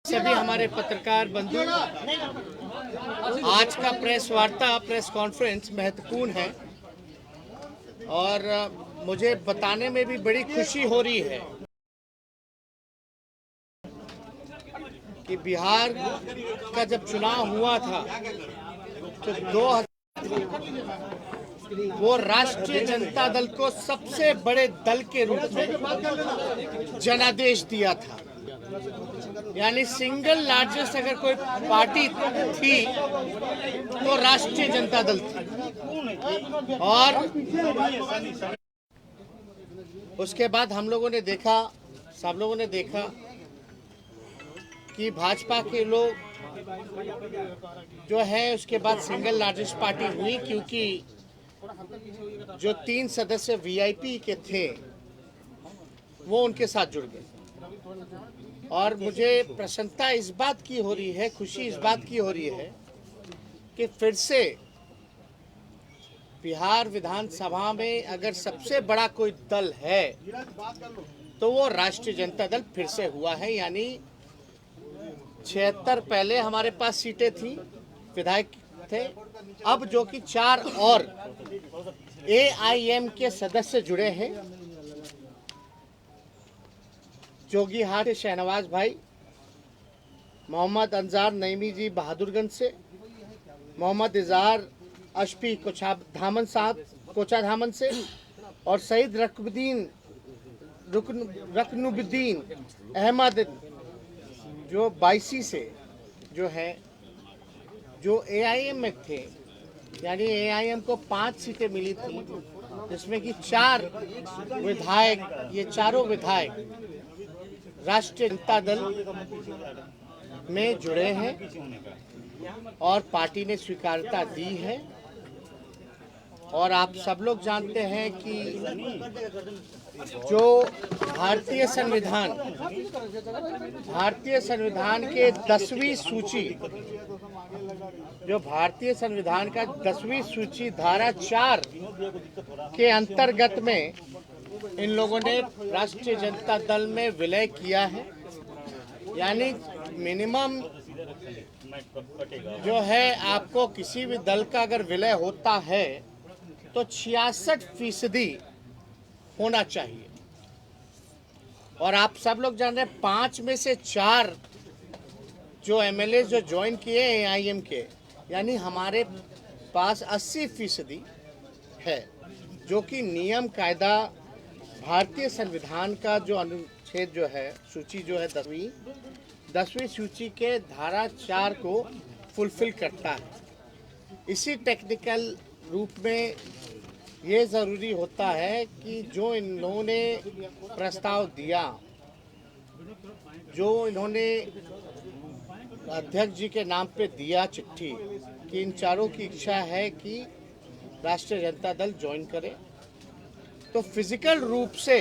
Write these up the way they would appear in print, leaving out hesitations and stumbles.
सभी हमारे पत्रकार बंधु, आज का प्रेस वार्ता प्रेस कॉन्फ्रेंस महत्वपूर्ण है और मुझे बताने में भी बड़ी खुशी हो रही है कि बिहार का जब चुनाव हुआ था तो वो राष्ट्रीय जनता दल को सबसे बड़े दल के रूप में जनादेश दिया था। यानी सिंगल लार्जेस्ट अगर कोई पार्टी थी तो राष्ट्रीय जनता दल थी। और उसके बाद हम लोगों ने देखा, सब लोगों ने देखा कि भाजपा के लोग जो है उसके बाद सिंगल लार्जेस्ट पार्टी हुई, क्योंकि जो 3 सदस्य वीआईपी के थे वो उनके साथ जुड़ गए। और मुझे प्रसन्नता इस बात की हो रही है, खुशी इस बात की हो रही है कि फिर से बिहार विधानसभा में अगर सबसे बड़ा कोई दल है तो वो राष्ट्रीय जनता दल फिर से हुआ है। यानी 76 पहले हमारे पास सीटें थी, विधायक थे, अब जो कि 4 और एआईएम के सदस्य जुड़े हैं। जोगीहाट से शहनवाज भाई, मोहम्मद अंजार नईमी जी बहादुरगंज से, मोहम्मद इजहार अशफी कोचाधामन से और सईद रकनुद्दीन अहमद जो 22 से जो है, जो एआईएम में थे। यानी एआईएम को 5 सीटें मिली थी, जिसमें कि 4 विधायक, ये चारों विधायक राष्ट्रीय जनता दल में जुड़े हैं और पार्टी ने स्वीकार्यता दी है। और आप सब लोग जानते हैं कि जो भारतीय संविधान के 10वीं सूची, जो भारतीय संविधान का 10वीं सूची धारा 4 के अंतर्गत में इन लोगों ने राष्ट्रीय जनता दल में विलय किया है। यानी मिनिमम जो है, आपको किसी भी दल का अगर विलय होता है तो 66% होना चाहिए। और आप सब लोग जान रहे हैं 5 में से 4 जो एमएलए जो ज्वाइन किए एआईएम के, यानी हमारे पास 80% है, जो कि नियम कायदा भारतीय संविधान का जो अनुच्छेद जो है, सूची जो है 10वीं सूची के धारा 4 को फुलफिल करता है। इसी टेक्निकल रूप में ये ज़रूरी होता है कि जो इन्होंने प्रस्ताव दिया, जो इन्होंने अध्यक्ष जी के नाम पे दिया चिट्ठी, कि इन चारों की इच्छा है कि राष्ट्रीय जनता दल ज्वाइन करे, तो फिजिकल रूप से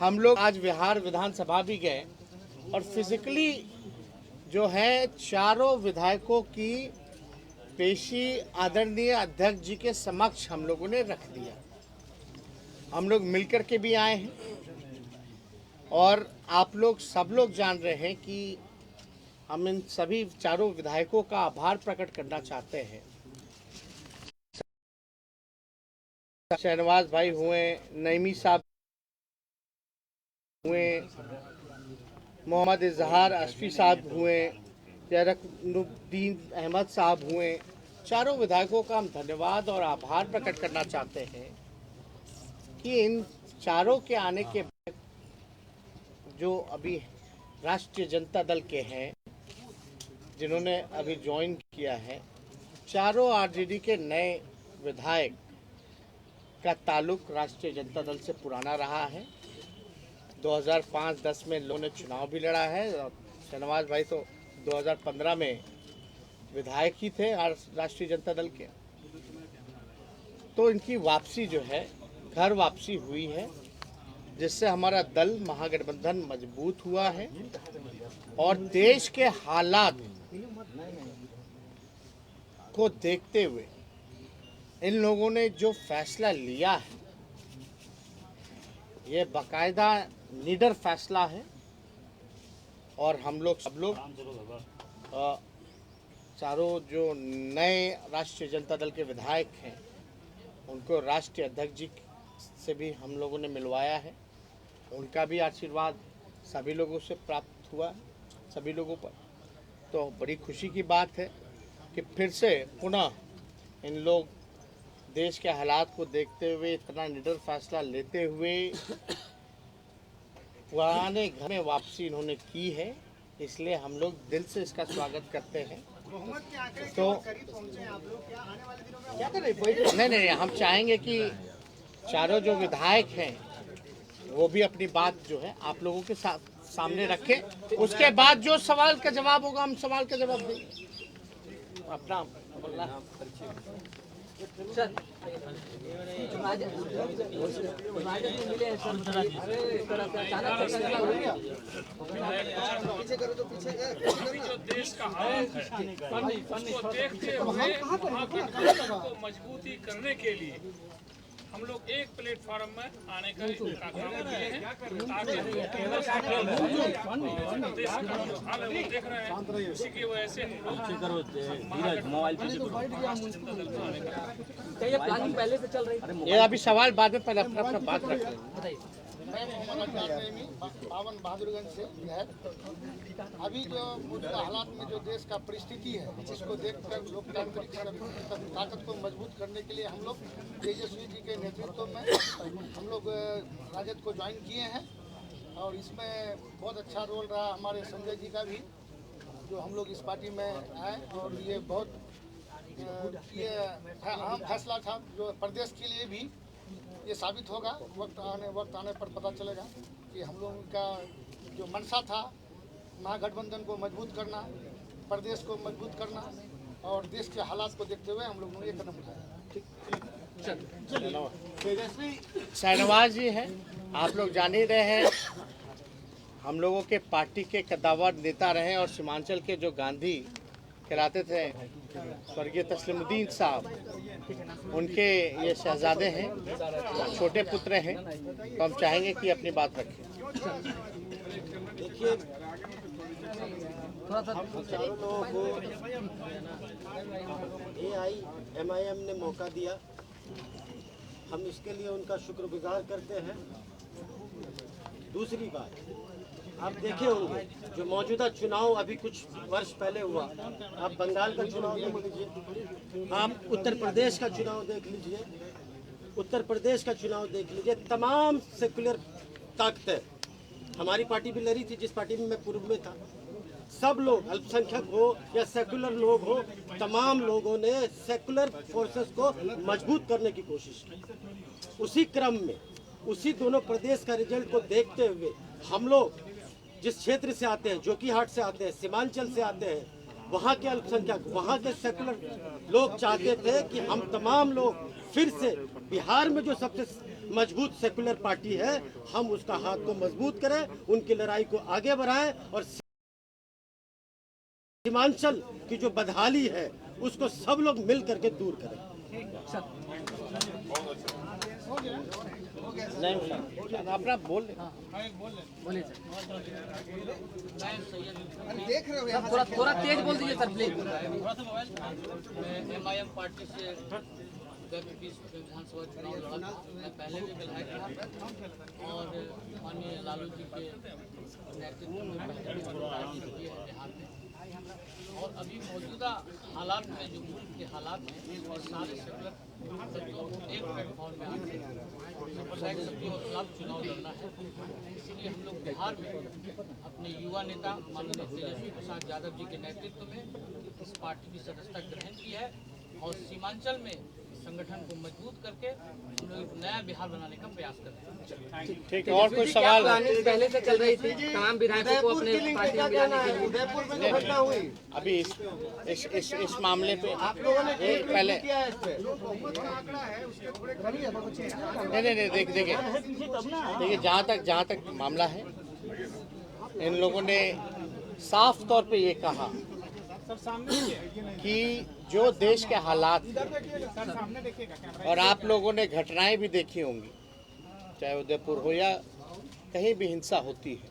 हम लोग आज बिहार विधानसभा भी गए और फिजिकली जो है चारों विधायकों की पेशी आदरणीय अध्यक्ष जी के समक्ष हम लोगों ने रख दिया। हम लोग मिलकर के भी आए हैं और आप लोग सब लोग जान रहे हैं कि हम इन सभी चारों विधायकों का आभार प्रकट करना चाहते हैं। शहनवाज भाई हुए, नईमी साहब हुए, मोहम्मद इजहार अशफी साहब हुए, रकनुद्दीन अहमद साहब हुए, चारों विधायकों का हम धन्यवाद और आभार प्रकट करना चाहते हैं कि इन चारों के आने के बाद जो अभी राष्ट्रीय जनता दल के हैं, जिन्होंने अभी ज्वाइन किया है, चारों आरजेडी के नए विधायक का ताल्लुक राष्ट्रीय जनता दल से पुराना रहा है। 2005-10 में लोगों ने चुनाव भी लड़ा है और शहनवाज भाई तो 2015 में विधायक ही थे राष्ट्रीय जनता दल के। तो इनकी वापसी जो है, घर वापसी हुई है, जिससे हमारा दल महागठबंधन मजबूत हुआ है। और देश के हालात को देखते हुए इन लोगों ने जो फैसला लिया है, ये बाकायदा लीडर फैसला है और हम लोग सब लोग चारों जो नए राष्ट्रीय जनता दल के विधायक हैं उनको राष्ट्रीय अध्यक्ष जी से भी हम लोगों ने मिलवाया है। उनका भी आशीर्वाद सभी लोगों से प्राप्त हुआ, सभी लोगों पर। तो बड़ी खुशी की बात है कि फिर से पुनः इन लोग देश के हालात को देखते हुए इतना निडर फैसला लेते हुए पुराने घर में वापसी इन्होंने की है, इसलिए हम लोग दिल से इसका स्वागत करते हैं। तो नहीं, हम चाहेंगे कि चारों जो विधायक हैं वो भी अपनी बात जो है आप लोगों के सामने रखें। उसके बाद जो सवाल का जवाब होगा हम सवाल का जवाब देंगे। अपना सर जो देश का हालत है उसको देखते हुए को मजबूती करने के लिए हम लोग एक प्लेटफॉर्म में आने का काम किए हैं ताकि देश का जो हाल है वो देख रहे हैं। उसी की वजह से प्लानिंग पहले से चल रही ये अभी सवाल बाद में, पहले अपना बात रखें। मैं मोहम्मद प्रेमी पावन बहादुरगंज से विधायक। अभी जो मौजूदा हालात में जो देश का परिस्थिति है इसको देखकर लोकतांत्रिक ताकत को मजबूत करने के लिए हम लोग तेजस्वी जी के नेतृत्व में हम लोग राजद को ज्वाइन किए हैं और इसमें बहुत अच्छा रोल रहा हमारे संजय जी का भी, जो हम लोग इस पार्टी में आए और ये बहुत अहम फैसला था जो प्रदेश के लिए भी ये साबित होगा। वक्त आने पर पता चलेगा कि हम लोगों का जो मंशा था महागठबंधन को मजबूत करना, प्रदेश को मजबूत करना और देश के हालात को देखते हुए हम लोगों ने ये कदम उठाया। शाहनवाज जी हैं, आप लोग जान ही रहे हैं, हम लोगों के पार्टी के कद्दावर नेता रहे और सीमांचल के जो गांधी कहलाते थे स्वर्गीय तस्लीमुद्दीन साहब, उनके ये शहजादे हैं, छोटे पुत्र हैं। तो हम चाहेंगे कि अपनी बात रखें। देखिए, हम चारों लोगों को AIMIM ने मौका दिया, हम इसके लिए उनका शुक्रगुजार करते हैं। दूसरी बात, आप देखे होंगे जो मौजूदा चुनाव अभी कुछ वर्ष पहले हुआ, आप बंगाल का चुनाव देख लीजिए, आप उत्तर प्रदेश का चुनाव देख लीजिए, उत्तर प्रदेश का चुनाव देख लीजिए। तमाम सेकुलर ताकतें, हमारी पार्टी भी लड़ी थी जिस पार्टी में मैं पूर्व में था, सब लोग अल्पसंख्यक हो या सेकुलर लोग हो, तमाम लोगों ने सेकुलर फोर्सेस को मजबूत करने की कोशिश की। उसी क्रम में उसी दोनों प्रदेश का रिजल्ट को देखते हुए हम लोग जिस क्षेत्र से आते हैं, जोकीहाट से आते हैं, सीमांचल से आते हैं, वहाँ के अल्पसंख्यक, वहाँ के सेकुलर लोग चाहते थे कि हम तमाम लोग फिर से बिहार में जो सबसे मजबूत सेकुलर पार्टी है हम उसका हाथ को मजबूत करें, उनकी लड़ाई को आगे बढ़ाएं और सीमांचल की जो बदहाली है उसको सब लोग मिल करके दूर करें। अपना बोल बोलिए सर। थोड़ा तेज बोल दीजिए सर प्लीज। MIM पार्टी से विधानसभा चुनाव लड़ा, मैं पहले भी विधायक था और माननीय लालू जी के नेतृत्व में पहले भी राजनीति की है बिहार में। और अभी मौजूदा हालात में जो मुल्क के हालात हैं और सारे सेकुलर एक प्लेटफॉर्म में आते हैं, सबके खिलाफ चुनाव लड़ना है। इसलिए हम लोग बिहार में अपने युवा नेता माननीय तेजस्वी प्रसाद यादव जी के नेतृत्व में इस पार्टी की सदस्यता ग्रहण की है और सीमांचल में संगठन को मजबूत करके हम लोग एक नया बिहार बनाने का प्रयास कर रहे हैं। ठीक है, और कोई सवाल? प्लानिंग पहले से चल रही थी तमाम विधायकों को अपने पार्टी में मिलाने के लिए। उदयपुर में जो घटना हुई अभी इस मामले पे आप लोगों ने पहले नहीं देखिए जहाँ तक मामला है, इन लोगों ने साफ तौर पे ये कहा कि जो देश के हालात और आप लोगों ने घटनाएं भी देखी होंगी, चाहे उदयपुर हो या कहीं भी हिंसा होती है,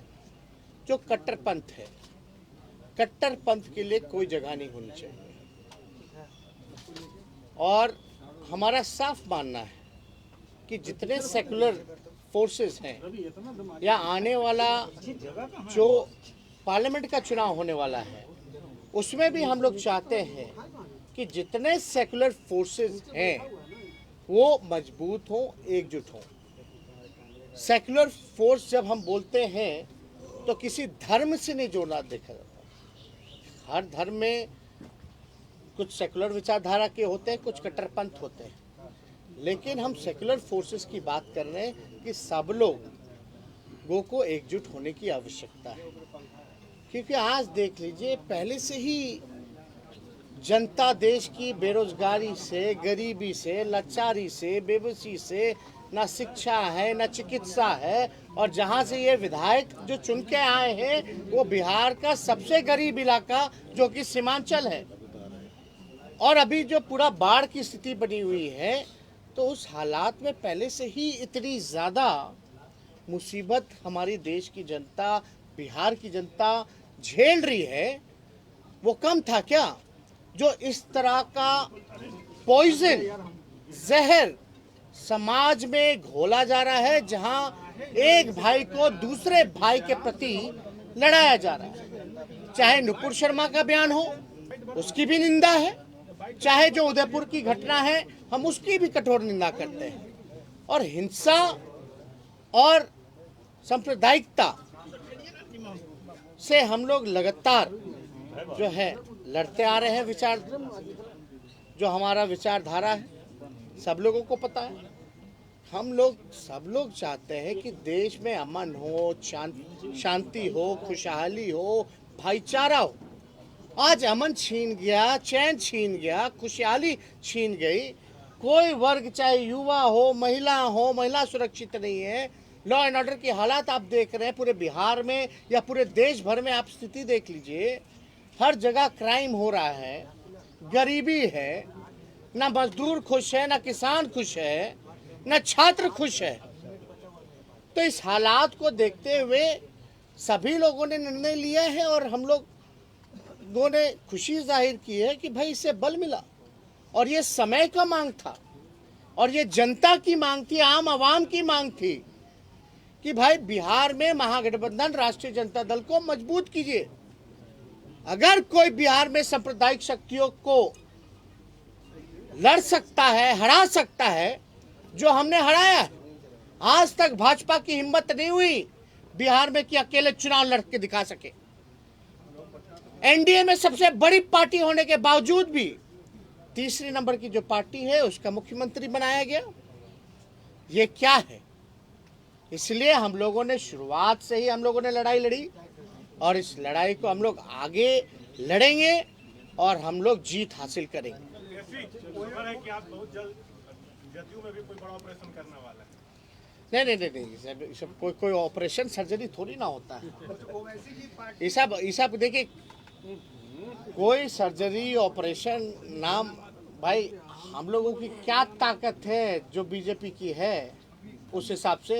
जो कट्टरपंथ है कट्टरपंथ के लिए कोई जगह नहीं होनी चाहिए। और हमारा साफ मानना है कि जितने सेकुलर फोर्सेस हैं या आने वाला जो पार्लियामेंट का चुनाव होने वाला है उसमें भी हम लोग चाहते हैं कि जितने सेकुलर फोर्सेस हैं वो मजबूत हों, एकजुट हों। सेकुलर फोर्स जब हम बोलते हैं तो किसी धर्म से नहीं जोड़ना देखा जाता। हर धर्म में कुछ सेकुलर विचारधारा के होते हैं, कुछ कट्टरपंथ होते हैं, लेकिन हम सेकुलर फोर्सेस की बात कर रहे हैं कि सब लोगों को एकजुट होने की आवश्यकता है। क्योंकि आज देख लीजिए, पहले से ही जनता देश की बेरोजगारी से, गरीबी से, लाचारी से, बेबसी से, ना शिक्षा है ना चिकित्सा है, और जहां से ये विधायक जो चुन के आए हैं वो बिहार का सबसे गरीब इलाका जो कि सीमांचल है, और अभी जो पूरा बाढ़ की स्थिति बनी हुई है, तो उस हालात में पहले से ही इतनी ज़्यादा मुसीबत हमारी देश की जनता, बिहार की जनता झेल रही है। वो कम था क्या जो इस तरह का पॉइजन, जहर समाज में घोला जा रहा है, जहां एक भाई को दूसरे भाई के प्रति लड़ाया जा रहा है। चाहे नुपुर शर्मा का बयान हो, उसकी भी निंदा है, चाहे जो उदयपुर की घटना है हम उसकी भी कठोर निंदा करते हैं। और हिंसा और सांप्रदायिकता से हम लोग लगातार जो है लड़ते आ रहे हैं। विचार जो हमारा विचारधारा है सब लोगों को पता है। हम लोग सब लोग चाहते हैं कि देश में अमन हो, शांति हो, खुशहाली हो, भाईचारा हो। आज अमन छीन गया, चैन छीन गया, खुशहाली छीन गई। कोई वर्ग, चाहे युवा हो, महिला सुरक्षित नहीं है। लॉ एंड ऑर्डर की हालात आप देख रहे हैं पूरे बिहार में या पूरे देश भर में। आप स्थिति देख लीजिए, हर जगह क्राइम हो रहा है, गरीबी है, ना मजदूर खुश है, ना किसान खुश है, ना छात्र खुश है। तो इस हालात को देखते हुए सभी लोगों ने निर्णय लिया है और हम लोगों ने खुशी जाहिर की है कि भाई इससे बल मिला। और ये समय का मांग था, और ये जनता की मांग थी, आम आवाम की मांग थी कि भाई बिहार में महागठबंधन राष्ट्रीय जनता दल को मजबूत कीजिए। अगर कोई बिहार में सांप्रदायिक शक्तियों को लड़ सकता है, हरा सकता है, जो हमने हराया है। आज तक भाजपा की हिम्मत नहीं हुई बिहार में कि अकेले चुनाव लड़ के दिखा सके। एनडीए में सबसे बड़ी पार्टी होने के बावजूद भी तीसरे नंबर की जो पार्टी है उसका मुख्यमंत्री बनाया गया। ये क्या है? इसलिए हम लोगों ने शुरुआत से ही हम लोगों ने लड़ाई लड़ी, और इस लड़ाई को हम लोग आगे लड़ेंगे और हम लोग जीत हासिल करेंगे। है कि आप बहुत जल्द जदयू में भी कोई बड़ा ऑपरेशन करने वाला है। नहीं, सब कोई ऑपरेशन सर्जरी थोड़ी ना होता है। ये सब देखिए, कोई सर्जरी ऑपरेशन नाम, भाई हम लोगों की क्या ताकत है जो बीजेपी की है उस हिसाब से।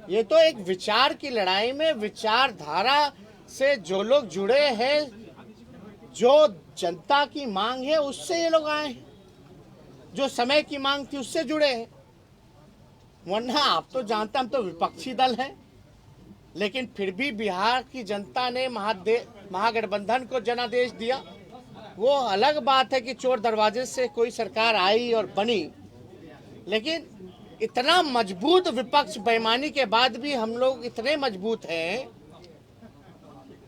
ये तो एक विचार की लड़ाई में विचारधारा से जो लोग जुड़े हैं, जो जनता की मांग है उससे ये लोग आए हैं, जो समय की मांग थी उससे जुड़े हैं। वरना आप तो जानते, हम तो विपक्षी दल हैं, लेकिन फिर भी बिहार की जनता ने महागठबंधन को जनादेश दिया। वो अलग बात है कि चोर दरवाजे से कोई सरकार आई और बनी, लेकिन इतना मजबूत विपक्ष बेईमानी के बाद भी हम लोग इतने मजबूत हैं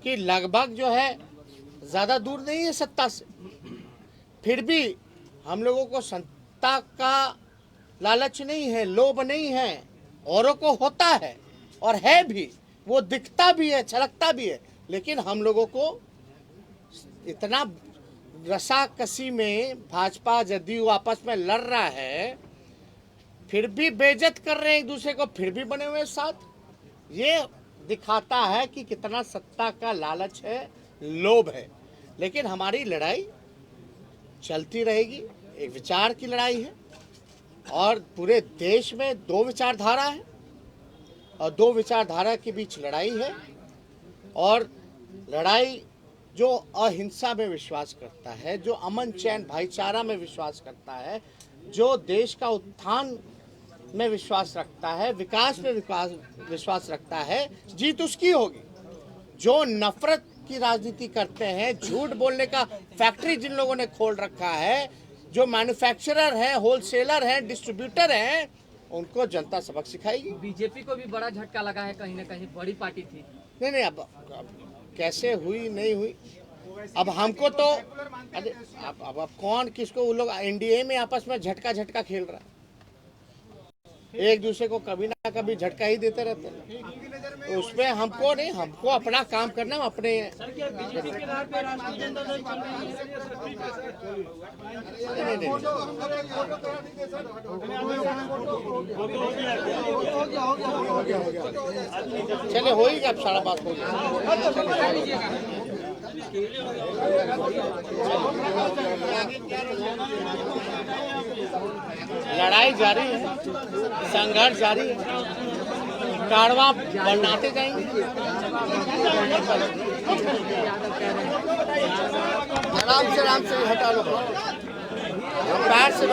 कि लगभग जो है ज़्यादा दूर नहीं है सत्ता से। फिर भी हम लोगों को सत्ता का लालच नहीं है, लोभ नहीं है। औरों को होता है और है भी, वो दिखता भी है, छलकता भी है, लेकिन हम लोगों को इतना रसाकसी में भाजपा जदयू आपस में लड़ रहा है, फिर भी बेइज्जत कर रहे हैं एक दूसरे को, फिर भी बने हुए साथ। ये दिखाता है कि कितना सत्ता का लालच है, लोभ है। लेकिन हमारी लड़ाई चलती रहेगी। एक विचार की लड़ाई है और पूरे देश में दो विचारधारा है और दो विचारधारा के बीच लड़ाई है, और लड़ाई जो अहिंसा में विश्वास करता है, जो अमन चैन भाईचारा में विश्वास करता है, जो देश का उत्थान में विश्वास रखता है, विकास में विश्वास रखता है, जीत उसकी होगी। जो नफरत की राजनीति करते हैं, झूठ बोलने का फैक्ट्री जिन लोगों ने खोल रखा है, जो मैन्युफैक्चरर हैं, होलसेलर हैं, डिस्ट्रीब्यूटर हैं, उनको जनता सबक सिखाएगी। बीजेपी को भी बड़ा झटका लगा है, कहीं ना कहीं बड़ी पार्टी थी। नहीं, अब कैसे हुई नहीं हुई, अब हमको तो अरे अब कौन किसको, वो लोग एनडीए में आपस में झटका खेल रहा है, एक दूसरे को कभी ना कभी झटका ही देते रहते हैं। तो उसमें हमको नहीं, हमको अपना काम करना, अपने चले हो ही गया, अब 5:30 हो गया। लड़ाई जारी है, संघर्ष जारी है, कारवां बढ़ाते जाएंगे। आराम से हटा लो, पैर से